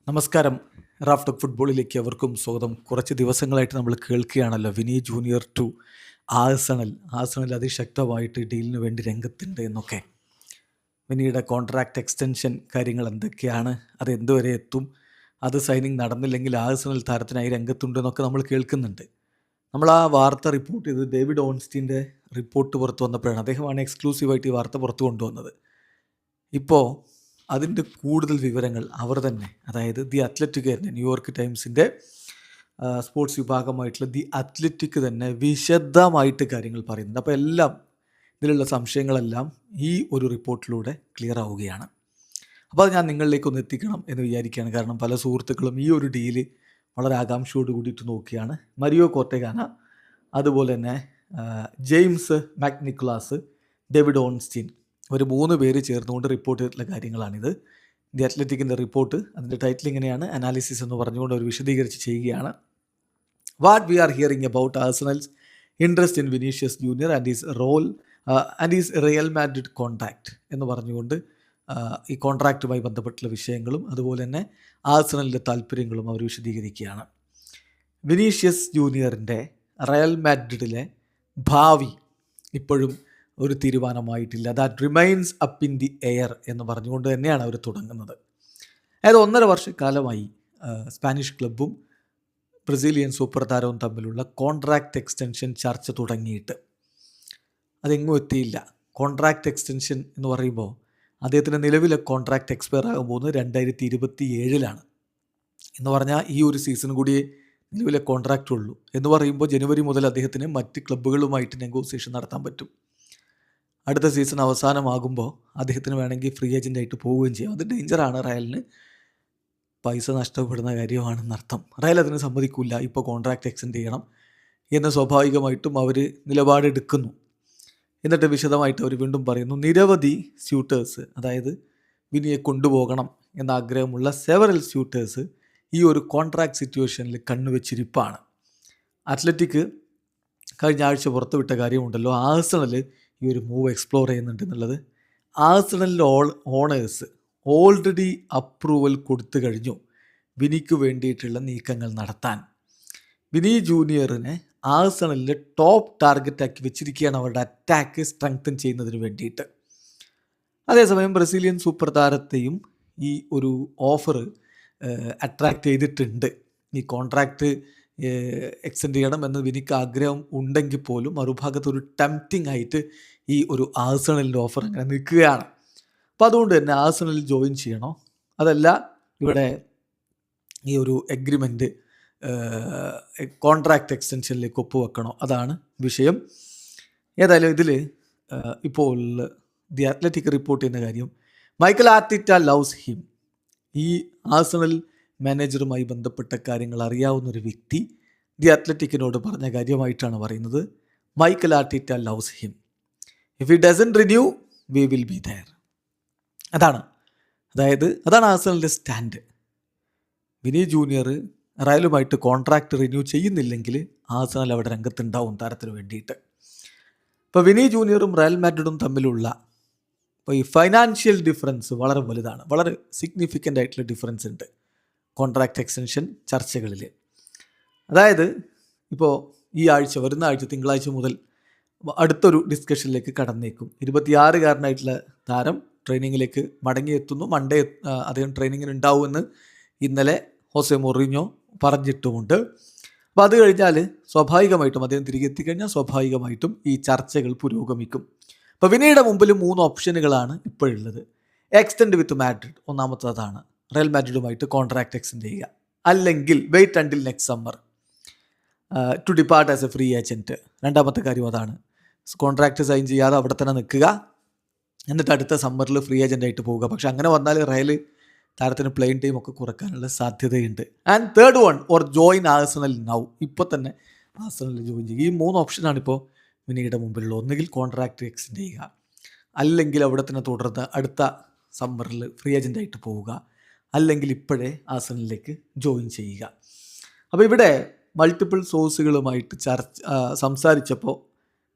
നമസ്കാരം. Raf talk ഫുട്ബോളിലേക്ക് അവർക്കും സ്വാഗതം. കുറച്ച് ദിവസങ്ങളായിട്ട് നമ്മൾ കേൾക്കുകയാണല്ലോ വിനി ജൂനിയർ ടു ആഴ്സണൽ അതിശക്തമായിട്ട് ഡീലിന് വേണ്ടി രംഗത്തുണ്ട് എന്നൊക്കെ. വിനിയുടെ കോൺട്രാക്റ്റ് എക്സ്റ്റൻഷൻ കാര്യങ്ങൾ എന്തൊക്കെയാണ്, അത് എന്തുവരെ എത്തും, അത് സൈനിങ് നടന്നില്ലെങ്കിൽ ആഴ്സണൽ താരത്തിനായി രംഗത്തുണ്ട് എന്നൊക്കെ നമ്മൾ കേൾക്കുന്നുണ്ട്. നമ്മൾ ആ വാർത്ത റിപ്പോർട്ട് ചെയ്ത് ഡേവിഡ് ഓൺസ്റ്റീൻ്റെ റിപ്പോർട്ട് പുറത്തു വന്നപ്പോഴാണ്. അദ്ദേഹമാണ് എക്സ്ക്ലൂസീവായിട്ട് ഈ വാർത്ത പുറത്തു കൊണ്ടുവന്നത്. ഇപ്പോൾ അതിൻ്റെ കൂടുതൽ വിവരങ്ങൾ അവർ തന്നെ, അതായത് ദി അത്ലറ്റിക്കാരൻ്റെ ന്യൂയോർക്ക് ടൈംസിൻ്റെ സ്പോർട്സ് വിഭാഗമായിട്ടുള്ള ദി അത്ലറ്റിക് തന്നെ വിശദമായിട്ട് കാര്യങ്ങൾ പറയുന്നുണ്ട്. അപ്പോൾ എല്ലാം ഇതിലുള്ള സംശയങ്ങളെല്ലാം ഈ ഒരു റിപ്പോർട്ടിലൂടെ ക്ലിയർ ആവുകയാണ്. അപ്പോൾ അത് ഞാൻ നിങ്ങളിലേക്കൊന്ന് എത്തിക്കണം എന്ന് വിചാരിക്കുകയാണ്. കാരണം പല സുഹൃത്തുക്കളും ഈ ഒരു ഡീല് വളരെ ആകാംക്ഷയോട് കൂടിയിട്ട് നോക്കിയാണ്. മരിയോ കോർട്ടഗാന, അതുപോലെ തന്നെ ജെയിംസ് മാക്നിക്കുലാസ്, ഡേവിഡ് ഓൺസ്റ്റീൻ, ഒരു 3 പേര് ചേർന്നുകൊണ്ട് റിപ്പോർട്ട് ചെയ്തിട്ടുള്ള കാര്യങ്ങളാണിത്. ദി അത്ലറ്റിക്കിൻ്റെ റിപ്പോർട്ട്, അതിൻ്റെ ടൈറ്റിൽ ഇങ്ങനെയാണ്, അനാലിസിസ് എന്ന് പറഞ്ഞുകൊണ്ട് അവർ വിശദീകരിച്ച് ചെയ്യുകയാണ്. What we are hearing about Arsenal's interest in Vinicius Junior and is Real Madrid contract എന്ന് പറഞ്ഞുകൊണ്ട് ഈ കോൺട്രാക്റ്റുമായി ബന്ധപ്പെട്ടുള്ള വിഷയങ്ങളും അതുപോലെ തന്നെ ആഴ്സണലിൻ്റെ താല്പര്യങ്ങളും അവർ വിശദീകരിക്കുകയാണ്. വിനീഷ്യസ് ജൂനിയറിൻ്റെ റയൽ മാഡ്രിഡിലെ ഭാവി ഇപ്പോഴും ഒരു തീരുമാനമായിട്ടില്ല. That remains up in the air എന്ന് പറഞ്ഞുകൊണ്ട് തന്നെയാണ് അവർ തുടങ്ങുന്നത്. അതായത് 1.5 വർഷക്കാലമായി സ്പാനിഷ് ക്ലബ്ബും ബ്രസീലിയൻ സൂപ്പർ താരവും തമ്മിലുള്ള കോൺട്രാക്റ്റ് എക്സ്റ്റൻഷൻ ചർച്ച തുടങ്ങിയിട്ട് അതെങ്ങും എത്തിയില്ല. കോൺട്രാക്റ്റ് എക്സ്റ്റൻഷൻ എന്ന് പറയുമ്പോൾ അദ്ദേഹത്തിൻ്റെ നിലവിലെ കോൺട്രാക്റ്റ് എക്സ്പയർ ആകാൻ പോകുന്നത് 2027 എന്ന് പറഞ്ഞാൽ ഈ ഒരു സീസൺ കൂടി നിലവിലെ കോൺട്രാക്റ്റ് ഉള്ളൂ. എന്ന് പറയുമ്പോൾ ജനുവരി മുതൽ അദ്ദേഹത്തിന് മറ്റ് ക്ലബ്ബുകളുമായിട്ട് നെഗോസിയേഷൻ നടത്താൻ പറ്റും. അടുത്ത സീസൺ അവസാനമാകുമ്പോൾ അദ്ദേഹത്തിന് വേണമെങ്കിൽ ഫ്രീ ഏജൻ്റായിട്ട് പോവുകയും ചെയ്യാം. അത് ഡേഞ്ചറാണ്. റയലിന് പൈസ നഷ്ടപ്പെടുന്ന കാര്യമാണെന്നർത്ഥം. റയൽ അതിന് സമ്മതിക്കില്ല. ഇപ്പോൾ കോൺട്രാക്റ്റ് എക്സ്റ്റെൻഡ് ചെയ്യണം എന്ന് സ്വാഭാവികമായിട്ടും അവർ നിലപാടെടുക്കുന്നു. എന്നിട്ട് വിശദമായിട്ട് അവർ വീണ്ടും പറയുന്നു, നിരവധി സ്യൂട്ടേഴ്സ്, അതായത് വിനിയെ കൊണ്ടുപോകണം എന്ന ആഗ്രഹമുള്ള സെവറൽ സ്യൂട്ടേഴ്സ് ഈ ഒരു കോൺട്രാക്റ്റ് സിറ്റുവേഷനിൽ കണ്ണുവെച്ചിരിപ്പാണ്. അത്ലറ്റിക് കഴിഞ്ഞ ആഴ്ച പുറത്തുവിട്ട കാര്യമുണ്ടല്ലോ, ആഴ്സണൽ ഈ ഒരു മൂവ് എക്സ്പ്ലോർ ചെയ്യുന്നുണ്ട് എന്നുള്ളത്. ആഴ്സണലിൻ്റെ ഓണേഴ്സ് ഓൾറെഡി അപ്രൂവൽ കൊടുത്തു കഴിഞ്ഞു വിനിക്ക് വേണ്ടിയിട്ടുള്ള നീക്കങ്ങൾ നടത്താൻ. വിനി ജൂനിയറിനെ ആഴ്സണലിൻ്റെ ടോപ്പ് ടാർഗറ്റാക്കി വെച്ചിരിക്കുകയാണ് അവരുടെ അറ്റാക്ക് സ്ട്രെങ്തൻ ചെയ്യുന്നതിന് വേണ്ടിയിട്ട്. അതേസമയം ബ്രസീലിയൻ സൂപ്പർ താരത്തെയും ഈ ഒരു ഓഫർ അട്രാക്റ്റ് ചെയ്തിട്ടുണ്ട്. ഈ കോൺട്രാക്റ്റ് എക്സ്റ്റെൻഡ് ചെയ്യണം എന്ന് വിനിക്ക് ആഗ്രഹം ഉണ്ടെങ്കിൽ പോലും മറുഭാഗത്ത് ഒരു ടെംപ്റ്റിംഗ് ആയിട്ട് ഈ ഒരു ആഴ്സണലിൻ്റെ ഓഫർ അങ്ങനെ നിൽക്കുകയാണ്. അപ്പോൾ അതുകൊണ്ട് തന്നെ ആഴ്സണലിൽ ജോയിൻ ചെയ്യണോ, അതല്ല ഇവിടെ ഈ ഒരു എഗ്രിമെൻറ്റ് കോൺട്രാക്റ്റ് എക്സ്റ്റൻഷനിലേക്ക് ഒപ്പുവെക്കണോ, അതാണ് വിഷയം. ഏതായാലും ഇതിൽ ഇപ്പോൾ ദി അത്ലറ്റിക് റിപ്പോർട്ട് ചെയ്യുന്ന കാര്യം, മൈക്കൽ ആർട്ടിറ്റ ലവ്സ് ഹിം. ഈ ആഴ്സണൽ മാനേജറുമായി ബന്ധപ്പെട്ട കാര്യങ്ങൾ അറിയാവുന്നൊരു വ്യക്തി ദി അത്ലറ്റിക്കിനോട് പറഞ്ഞ കാര്യമായിട്ടാണ് പറയുന്നത്. Michael Arteta loves him. If he doesn't renew we will be there. അതാണ് ആഴ്സണലിൻ്റെ സ്റ്റാൻഡ്. വിനി ജൂനിയർ റയലുമായിട്ട് കോൺട്രാക്റ്റ് റിന്യൂ ചെയ്യുന്നില്ലെങ്കിൽ ആഴ്സണൽ അവിടെ രംഗത്തുണ്ടാവും താരത്തിന് വേണ്ടിയിട്ട്. ഇപ്പോൾ വിനി ജൂനിയറും റയൽ മാഡ്രിഡും തമ്മിലുള്ള ഇപ്പോൾ ഈ ഫൈനാൻഷ്യൽ ഡിഫറൻസ് വളരെ വലുതാണ്. വളരെ സിഗ്നിഫിക്കൻ്റ് ആയിട്ടുള്ള ഡിഫറൻസ് ഉണ്ട് കോൺട്രാക്റ്റ് എക്സ്റ്റൻഷൻ ചർച്ചകളിൽ. അതായത് ഇപ്പോൾ ഈ ആഴ്ച, വരുന്ന ആഴ്ച തിങ്കളാഴ്ച മുതൽ അടുത്തൊരു ഡിസ്കഷനിലേക്ക് കടന്നേക്കും. 26-കാരനായിട്ടുള്ള താരം ട്രെയിനിങ്ങിലേക്ക് മടങ്ങിയെത്തുന്നു. മൺഡേ അദ്ദേഹം ട്രെയിനിങ്ങിന് ഉണ്ടാവുമെന്ന് ഇന്നലെ ഹോസെ മൊറീഞ്ഞോ പറഞ്ഞിട്ടുമുണ്ട്. അപ്പോൾ അത് കഴിഞ്ഞാൽ സ്വാഭാവികമായിട്ടും അദ്ദേഹം തിരികെ എത്തിക്കഴിഞ്ഞാൽ സ്വാഭാവികമായിട്ടും ഈ ചർച്ചകൾ പുരോഗമിക്കും. അപ്പോൾ വിനിയുടെ മുമ്പിൽ 3 ഓപ്ഷനുകളാണ് ഇപ്പോഴുള്ളത്. എക്സ്റ്റെൻഡ് വിത്ത് മാഡ്രിഡ്, ഒന്നാമത്തതാണ് റയൽ മാഡ്രിഡുമായിട്ട് കോൺട്രാക്റ്റ് എക്സ്റ്റെൻഡ് ചെയ്യുക. അല്ലെങ്കിൽ wait until next summer to depart as a free agent. രണ്ടാമത്തെ കാര്യം അതാണ്. കോൺട്രാക്റ്റ് സൈൻ ചെയ്യാതെ അവിടെ തന്നെ നിൽക്കുക, എന്നിട്ട് അടുത്ത സമ്മറിൽ ഫ്രീ ഏജൻ്റായിട്ട് പോവുക. പക്ഷെ അങ്ങനെ വന്നാൽ റയൽ താരത്തിന് പ്ലെയിൻ ടൈം ഒക്കെ കുറക്കാനുള്ള സാധ്യതയുണ്ട്. And third one, or join Arsenal now. ഇപ്പോൾ തന്നെ ആഴ്സണലിൽ ജോയിൻ ചെയ്യുക. ഈ 3 ഓപ്ഷനാണ് ഇപ്പോൾ വിനിയുടെ മുമ്പിലുള്ള. ഒന്നുകിൽ കോൺട്രാക്റ്റ് എക്സ്റ്റെൻഡ് ചെയ്യുക, അല്ലെങ്കിൽ അവിടെ തന്നെ തുടർന്ന് അടുത്ത സമ്മറിൽ ഫ്രീ ഏജൻ്റായിട്ട് പോവുക, അല്ലെങ്കിൽ ഇപ്പോഴേ ആഴ്സണലിലേക്ക് ജോയിൻ ചെയ്യുക. അപ്പോൾ ഇവിടെ മൾട്ടിപ്പിൾ സോഴ്സുകളുമായിട്ട് സംസാരിച്ചപ്പോൾ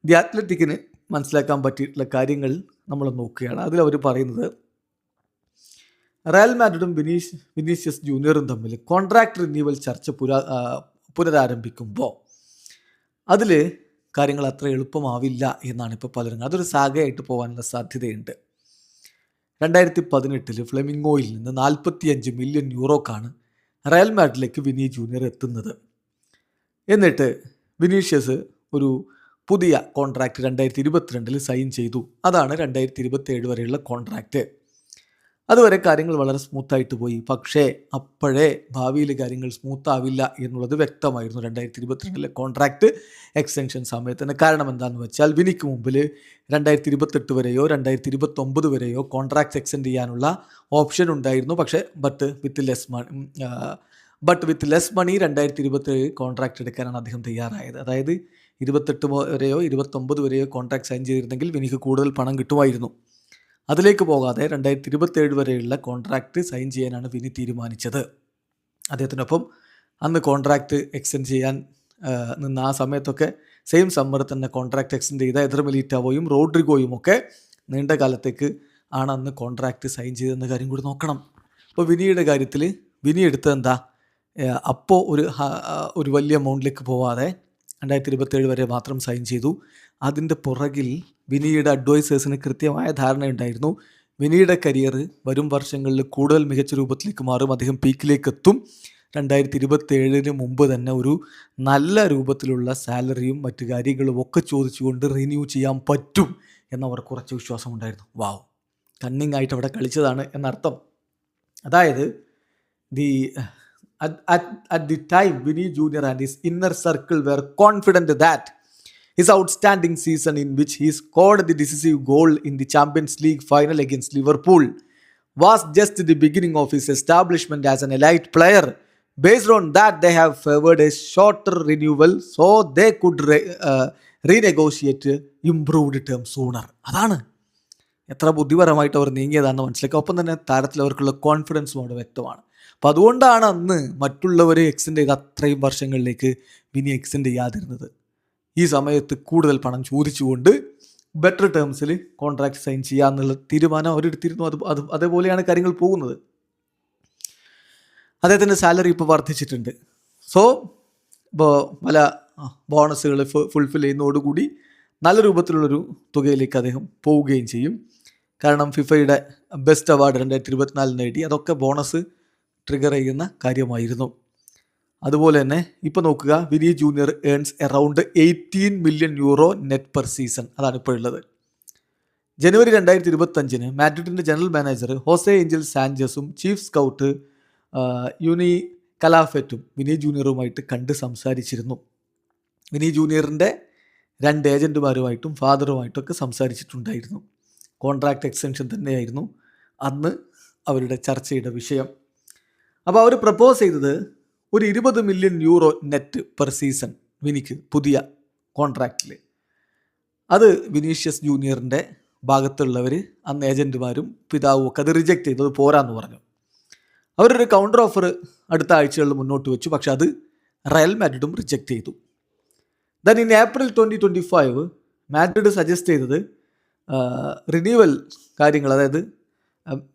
ദി അത്ലറ്റിക്കിന് മനസ്സിലാക്കാൻ പറ്റിയിട്ടുള്ള കാര്യങ്ങൾ നമ്മൾ നോക്കുകയാണ്. അതിലവർ പറയുന്നത് റയൽ മാഡ്രിഡും വിനീഷ്യസ് ജൂനിയറും തമ്മിൽ കോൺട്രാക്ട് റിന്യൂവൽ ചർച്ച പുനരാരംഭിക്കുമ്പോൾ അതിൽ കാര്യങ്ങൾ അത്ര എളുപ്പമാവില്ല എന്നാണ് ഇപ്പോൾ പലരും, അതൊരു സാഗയായിട്ട് പോകാനുള്ള സാധ്യതയുണ്ട്. 2018 ഫ്ലെമിംഗോയിൽ നിന്ന് 45 മില്യൺ യൂറോക്കാണ് റയൽ മാഡ്രിഡിലേക്ക് വിനി ജൂനിയർ എത്തുന്നത്. എന്നിട്ട് വിനീഷ്യസ് ഒരു പുതിയ കോൺട്രാക്റ്റ് 2022 സൈൻ ചെയ്തു. അതാണ് 2027 വരെയുള്ള കോൺട്രാക്റ്റ്. അതുവരെ കാര്യങ്ങൾ വളരെ സ്മൂത്തായിട്ട് പോയി. പക്ഷേ അപ്പോഴേ ഭാവിയിൽ കാര്യങ്ങൾ സ്മൂത്താവില്ല എന്നുള്ളത് വ്യക്തമായിരുന്നു 2022 കോൺട്രാക്റ്റ് എക്സ്റ്റൻഷൻ സമയത്തിന്. കാരണം എന്താണെന്ന് വെച്ചാൽ വിനിക്ക് മുമ്പിൽ 2028 വരെയോ 2029 വരെയോ കോൺട്രാക്റ്റ് എക്സ്റ്റെൻഡ് ചെയ്യാനുള്ള ഓപ്ഷൻ ഉണ്ടായിരുന്നു. പക്ഷേ but with less money 2027 contract എടുക്കാനാണ് അദ്ദേഹം തയ്യാറായത്. അതായത് 28 വരെയോ 29 വരെയോ കോൺട്രാക്ട് സൈൻ ചെയ്തിരുന്നെങ്കിൽ വിനിക്ക് കൂടുതൽ പണം കിട്ടുമായിരുന്നു. അതിലേക്ക് പോകാതെ 2027 വരെയുള്ള കോൺട്രാക്റ്റ് സൈൻ ചെയ്യാനാണ് വിനി തീരുമാനിച്ചത്. അദ്ദേഹത്തിനൊപ്പം അന്ന് കോൺട്രാക്റ്റ് എക്സ്റ്റെൻഡ് ചെയ്യാൻ നിന്ന് ആ സമയത്തൊക്കെ സെയിം സമ്മറിൽ തന്നെ കോൺട്രാക്റ്റ് എക്സ്റ്റെൻഡ് ചെയ്ത എദർ മിലിറ്റാവോയും റോഡ്രിഗോയും ഒക്കെ നീണ്ട കാലത്തേക്ക് ആണ് അന്ന് കോൺട്രാക്റ്റ് സൈൻ ചെയ്തെന്ന കാര്യം കൂടി നോക്കണം. അപ്പോൾ വിനിയുടെ കാര്യത്തിൽ വിനി എടുത്തത് എന്താ, അപ്പോൾ ഒരു വലിയ എമൗണ്ടിലേക്ക് പോവാതെ 2027 വരെ മാത്രം സൈൻ ചെയ്തു. അതിൻ്റെ പുറകിൽ വിനിയുടെ അഡ്വൈസേഴ്സിന് കൃത്യമായ ധാരണയുണ്ടായിരുന്നു. വിനിയുടെ കരിയർ വരും വർഷങ്ങളിൽ കൂടുതൽ മികച്ച രൂപത്തിലേക്ക് മാറും, അദ്ദേഹം പീക്കിലേക്ക് എത്തും, 2027 മുമ്പ് തന്നെ ഒരു നല്ല രൂപത്തിലുള്ള സാലറിയും മറ്റു കാര്യങ്ങളും ഒക്കെ ചോദിച്ചുകൊണ്ട് റിന്യൂ ചെയ്യാൻ പറ്റും എന്നവർക്ക് കുറച്ച് വിശ്വാസമുണ്ടായിരുന്നു. വാവ്, കണ്ണിങ് ആയിട്ട് അവിടെ കളിച്ചതാണ് എന്നർത്ഥം. അതായത് at the time Vinny Jr. and his inner circle were confident that his outstanding season, in which he scored the decisive goal in the Champions League final against Liverpool, was just the beginning of his establishment as an elite player. Based on that, they have favored a shorter renewal so they could renegotiate improved terms sooner. അതാണ് എത്ര ബുദ്ധിപരമായിട്ട് അവർ നീങ്ങിയതാണെന്ന് മനസ്സിലാക്കുക. ഒപ്പം തന്നെ താരത്തിൽ അവർക്കുള്ള കോൺഫിഡൻസും അവിടെ വ്യക്തമാണ്. അപ്പോൾ അതുകൊണ്ടാണ് അന്ന് മറ്റുള്ളവർ എക്സ്റ്റെൻഡ് ചെയ്ത് അത്രയും വർഷങ്ങളിലേക്ക് വിനി എക്സ്റ്റെൻഡ് ചെയ്യാതിരുന്നത്. ഈ സമയത്ത് കൂടുതൽ പണം ചോദിച്ചുകൊണ്ട് ബെറ്റർ ടേംസിൽ കോൺട്രാക്ട് സൈൻ ചെയ്യാന്നുള്ള തീരുമാനം അവരെടുത്തിരുന്നു. അതേപോലെയാണ് കാര്യങ്ങൾ പോകുന്നത്. അദ്ദേഹത്തിൻ്റെ സാലറി ഇപ്പോൾ വർദ്ധിച്ചിട്ടുണ്ട്. സോ ഇപ്പോൾ പല ബോണസുകൾ ഫുൾഫിൽ ചെയ്യുന്നതോടുകൂടി നല്ല രൂപത്തിലുള്ളൊരു തുകയിലേക്ക് അദ്ദേഹം പോവുകയും ചെയ്യും. കാരണം ഫിഫയുടെ ബെസ്റ്റ് അവാർഡ് 2024 നേടി. അതൊക്കെ ബോണസ് ട്രിഗർ ചെയ്യുന്ന കാര്യമായിരുന്നു. അതുപോലെ തന്നെ ഇപ്പോൾ നോക്കുക, Vini Junior earns around 18 million euro net per season. അതാണ് ഇപ്പോൾ ഉള്ളത്. ജനുവരി 2025 മാഡ്രിഡിൻ്റെ ജനറൽ മാനേജർ ഹോസെ ഏഞ്ചൽ സാഞ്ചസും ചീഫ് സ്കൗട്ട് യൂനി കലാഫെറ്റും വിനി ജൂനിയറുമായിട്ട് കണ്ട് സംസാരിച്ചിരുന്നു. വിനി ജൂനിയറിൻ്റെ 2 ഏജൻറ്റുമാരുമായിട്ടും ഫാദറുമായിട്ടൊക്കെ സംസാരിച്ചിട്ടുണ്ടായിരുന്നു. കോൺട്രാക്റ്റ് എക്സ്റ്റൻഷൻ തന്നെയായിരുന്നു അന്ന് അവരുടെ ചർച്ചയുടെ വിഷയം. അപ്പോൾ അവർ പ്രപ്പോസ് ചെയ്തത് ഒരു 20 million euro net per season വിനിക്ക് പുതിയ കോൺട്രാക്റ്റിൽ. അത് വിനീഷ്യസ് ജൂനിയറിൻ്റെ ഭാഗത്തുള്ളവർ അന്ന് ഏജൻറ്റുമാരും പിതാവും ഒക്കെ അത് റിജക്റ്റ് ചെയ്തത് പോരാന്ന് പറഞ്ഞു. അവരൊരു കൗണ്ടർ ഓഫർ അടുത്ത ആഴ്ചകളിൽ മുന്നോട്ട് വെച്ചു. പക്ഷെ അത് റയൽ മാഡ്രിഡും റിജക്റ്റ് ചെയ്തു. Then in April 2025 Madrid suggest ചെയ്തത് റിന്യൂവൽ കാര്യങ്ങൾ, അതായത്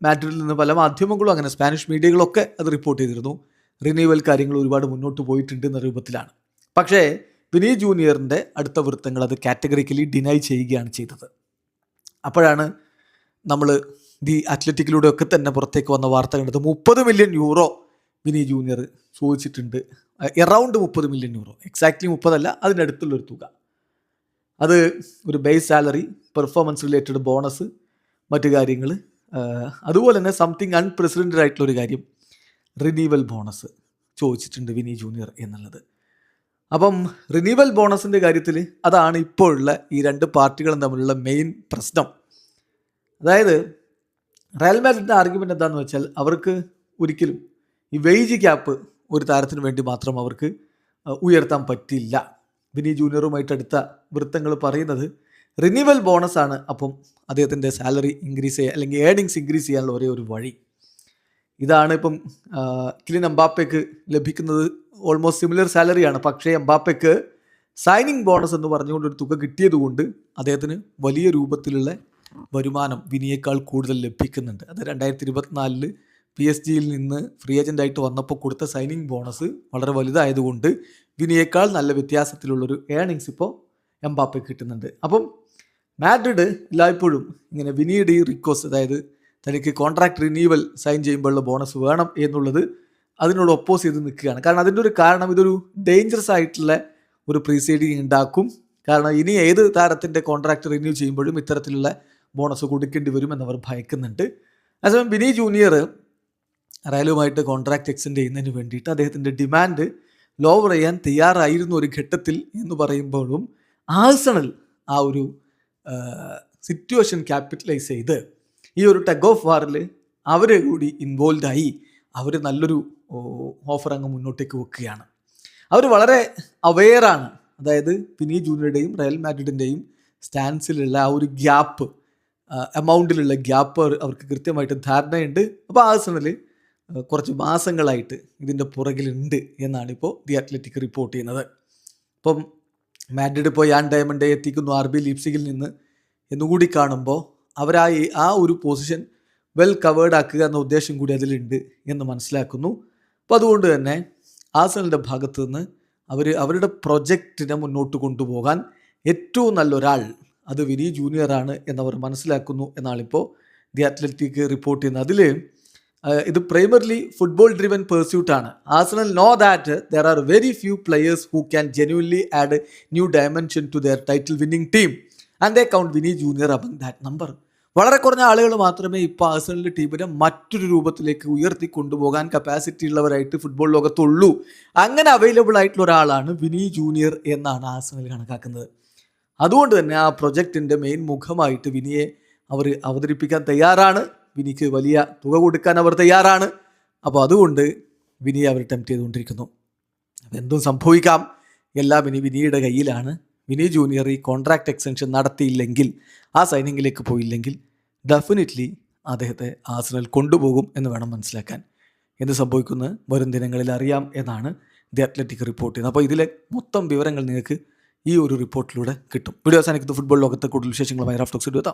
മാഡ്രിഡിൽ നിന്ന് പല മാധ്യമങ്ങളും അങ്ങനെ സ്പാനിഷ് മീഡിയകളൊക്കെ അത് റിപ്പോർട്ട് ചെയ്തിരുന്നു, റിന്യൂവൽ കാര്യങ്ങൾ ഒരുപാട് മുന്നോട്ട് പോയിട്ടുണ്ട് എന്ന രൂപത്തിലാണ്. പക്ഷേ വിനി ജൂനിയറിൻ്റെ അടുത്ത വൃത്തങ്ങൾ അത് കാറ്റഗറിക്കലി ഡിനൈ ചെയ്യുകയാണ് ചെയ്തത്. അപ്പോഴാണ് നമ്മൾ ദി അത്ലറ്റിക്കിലൂടെയൊക്കെ തന്നെ പുറത്തേക്ക് വന്ന വാർത്ത കണ്ടത് 30 മില്യൺ യൂറോ വിനി ജൂനിയർ ചോദിച്ചിട്ടുണ്ട്. എറൗണ്ട് 30 മില്യൺ യൂറോ, എക്സാക്ട്ലി 30 അല്ല, അതിനടുത്തുള്ളൊരു തുക. അത് ഒരു base salary, performance related bonus, മറ്റു കാര്യങ്ങൾ. അതുപോലെ തന്നെ സംതിങ് അൺപ്രസിഡൻറ്റഡ് ആയിട്ടുള്ളൊരു കാര്യം, റിന്യൂവൽ ബോണസ് ചോദിച്ചിട്ടുണ്ട് വിനി ജൂനിയർ എന്നുള്ളത്. അപ്പം റിന്യൂവൽ ബോണസിൻ്റെ കാര്യത്തിൽ അതാണ് ഇപ്പോഴുള്ള ഈ 2 പാർട്ടികളും തമ്മിലുള്ള മെയിൻ പ്രശ്നം. അതായത് റയൽ മാഡ്രിഡിൻ്റെ ആർഗ്യുമെൻ്റ് എന്താണെന്ന് വെച്ചാൽ അവർക്ക് ഒരിക്കലും ഈ വേജ് ക്യാപ്പ് ഒരു താരത്തിന് വേണ്ടി മാത്രം അവർക്ക് ഉയർത്താൻ പറ്റില്ല. വിനി ജൂനിയറുമായിട്ട് അടുത്ത വൃത്തങ്ങൾ പറയുന്നത് റിന്യൂവൽ ബോണസാണ് അപ്പം അദ്ദേഹത്തിൻ്റെ സാലറി ഇൻക്രീസ് ചെയ്യുക അല്ലെങ്കിൽ ഏർണിങ്സ് ഇൻക്രീസ് ചെയ്യാനുള്ള ഒരേ ഒരു വഴി. ഇതാണ് ഇപ്പം കിലിൻ എംബാപ്പയ്ക്ക് ലഭിക്കുന്നത്. ഓൾമോസ്റ്റ് സിമിലർ സാലറിയാണ്. പക്ഷേ എംബാപ്പയ്ക്ക് സൈനിങ് ബോണസ് എന്ന് പറഞ്ഞുകൊണ്ടൊരു തുക കിട്ടിയതുകൊണ്ട് അദ്ദേഹത്തിന് വലിയ രൂപത്തിലുള്ള വരുമാനം വിനിയേക്കാൾ കൂടുതൽ ലഭിക്കുന്നുണ്ട്. അത് 2024 PSG നിന്ന് ഫ്രീ ഏജൻ്റായിട്ട് വന്നപ്പോൾ കൊടുത്ത സൈനിങ് ബോണസ് വളരെ വലുതായതുകൊണ്ട് വിനിയേക്കാൾ നല്ല വ്യത്യാസത്തിലുള്ളൊരു ഏണിങ്സ് ഇപ്പോൾ എംബാപ്പയ്ക്ക് കിട്ടുന്നുണ്ട്. അപ്പം മാഡ്രിഡ് എല്ലായ്പ്പോഴും ഇങ്ങനെ വിനിയുടെ ഈ റിക്വസ്റ്റ്, അതായത് തനിക്ക് കോൺട്രാക്ട് റിന്യൂവൽ സൈൻ ചെയ്യുമ്പോഴുള്ള ബോണസ് വേണം എന്നുള്ളത് അതിനോട് ഒപ്പോസ് ചെയ്ത് നിൽക്കുകയാണ്. കാരണം അതിൻ്റെ ഒരു കാരണം ഇതൊരു ഡേഞ്ചറസ് ആയിട്ടുള്ള ഒരു പ്രീസൈഡിങ് ഉണ്ടാക്കും. കാരണം ഇനി ഏത് താരത്തിൻ്റെ കോൺട്രാക്ട് റിന്യൂ ചെയ്യുമ്പോഴും ഇത്തരത്തിലുള്ള ബോണസ് കൊടുക്കേണ്ടി വരും എന്നവർ ഭയക്കുന്നുണ്ട്. അതേസമയം വിനി ജൂനിയർ റയലുമായിട്ട് കോൺട്രാക്ട് എക്സ്റ്റെൻഡ് ചെയ്യുന്നതിന് വേണ്ടിയിട്ട് അദ്ദേഹത്തിൻ്റെ ഡിമാൻഡ് ലോവർ ചെയ്യാൻ തയ്യാറായിരുന്നു ഒരു ഘട്ടത്തിൽ എന്ന് പറയുമ്പോഴും ആഴ്സണൽ ആ ഒരു സിറ്റുവേഷൻ ക്യാപിറ്റലൈസ് ചെയ്ത് ഈ ഒരു ടഗ് ഓഫ് വാറിൽ അവർ കൂടി ഇൻവോൾവ് ആയി അവർ നല്ലൊരു ഓഫർ അങ്ങ് മുന്നോട്ടേക്ക് വെക്കുകയാണ്. അവർ വളരെ അവെയറാണ്, അതായത് വിനി ജൂനിയറുടെയും റയൽ മാഡ്രിഡിൻ്റെയും സ്റ്റാൻസിലുള്ള ആ ഒരു ഗ്യാപ്പ്, എമൗണ്ടിലുള്ള ഗ്യാപ്പ് അവർക്ക് കൃത്യമായിട്ട് ധാരണയുണ്ട്. അപ്പോൾ ആഴ്സണൽ കുറച്ച് മാസങ്ങളായിട്ട് ഇതിൻ്റെ പുറകിലുണ്ട് എന്നാണ് ഇപ്പോൾ ദി അത്ലറ്റിക് റിപ്പോർട്ട് ചെയ്യുന്നത്. ഇപ്പം മാഡ്രിഡ് ഇപ്പോൾ യാൻ ഡയമണ്ടെ എത്തിക്കുന്നു RB ലീപ്സിഗിൽ നിന്ന് എന്നുകൂടി കാണുമ്പോൾ ആ ഒരു പൊസിഷൻ വെൽ കവേർഡ് ആക്കുക എന്ന ഉദ്ദേശം കൂടി അതിലുണ്ട് എന്ന് മനസ്സിലാക്കുന്നു. അപ്പോൾ അതുകൊണ്ട് തന്നെ ആഴ്സണലിൻ്റെ ഭാഗത്ത് നിന്ന് അവരുടെ പ്രൊജക്റ്റിനെ മുന്നോട്ട് കൊണ്ടുപോകാൻ ഏറ്റവും നല്ലൊരാൾ അത് വിനി ജൂനിയറാണ് എന്നവർ മനസ്സിലാക്കുന്നു എന്നാണിപ്പോൾ ദി അത്ലറ്റിക് റിപ്പോർട്ട് ചെയ്യുന്നത്. അതിൽ ഇത് പ്രൈമർലി ഫുട്ബോൾ ഡ്രിവൻ പെർസ്യൂട്ടാണ്. Arsenal know that there are very few players who can genuinely add new dimension to their title winning team and they count Vini Junior among that number. വളരെ കുറഞ്ഞ ആളുകൾ മാത്രമേ ഇപ്പോൾ ആഴ്സണലിൻ്റെ ടീമിനെ മറ്റൊരു രൂപത്തിലേക്ക് ഉയർത്തി കൊണ്ടുപോകാൻ കപ്പാസിറ്റി ഉള്ളവരായിട്ട് ഫുട്ബോൾ ലോകത്തുള്ളൂ. അങ്ങനെ അവൈലബിൾ ആയിട്ടുള്ള ഒരാളാണ് വിനി ജൂനിയർ എന്നാണ് ആഴ്സണൽ കണക്കാക്കുന്നത്. അതുകൊണ്ട് തന്നെ ആ പ്രൊജക്റ്റിൻ്റെ മെയിൻ മുഖമായിട്ട് വിനിയെ അവർ അവതരിപ്പിക്കാൻ തയ്യാറാണ്. വിനിക്ക് വലിയ തുക കൊടുക്കാൻ അവർ തയ്യാറാണ്. അപ്പോൾ അതുകൊണ്ട് വിനിയെ അവർ ടെംപ്റ്റ് ചെയ്തുകൊണ്ടിരിക്കുന്നു. എന്തും സംഭവിക്കാം, എല്ലാം ഇനി വിനിയുടെ കയ്യിലാണ്. വിനി ജൂനിയർ ഈ കോൺട്രാക്ട് എക്സ്റ്റൻഷൻ നടത്തിയില്ലെങ്കിൽ, ആ സൈനിങ്ങിലേക്ക് പോയില്ലെങ്കിൽ ഡെഫിനറ്റ്ലി അദ്ദേഹത്തെ ആഴ്സണൽ കൊണ്ടുപോകും എന്ന് വേണം മനസ്സിലാക്കാൻ. എന്ത് സംഭവിക്കുന്നത് വരും ദിനങ്ങളിൽ അറിയാം എന്നാണ് ദി അത്ലറ്റിക് റിപ്പോർട്ട് ചെയ്യുന്നത്. അപ്പോൾ ഇതിലെ മൊത്തം വിവരങ്ങൾ നിങ്ങൾക്ക് ഈ ഒരു റിപ്പോർട്ടിലൂടെ കിട്ടും. വീഡിയോ അവസാനിക്കുന്ന ഫുട്ബോൾ ലോകത്തെ കൂടുതൽ വിശേഷങ്ങളുമായി റാഫ് ടോക്സ് എത്താം.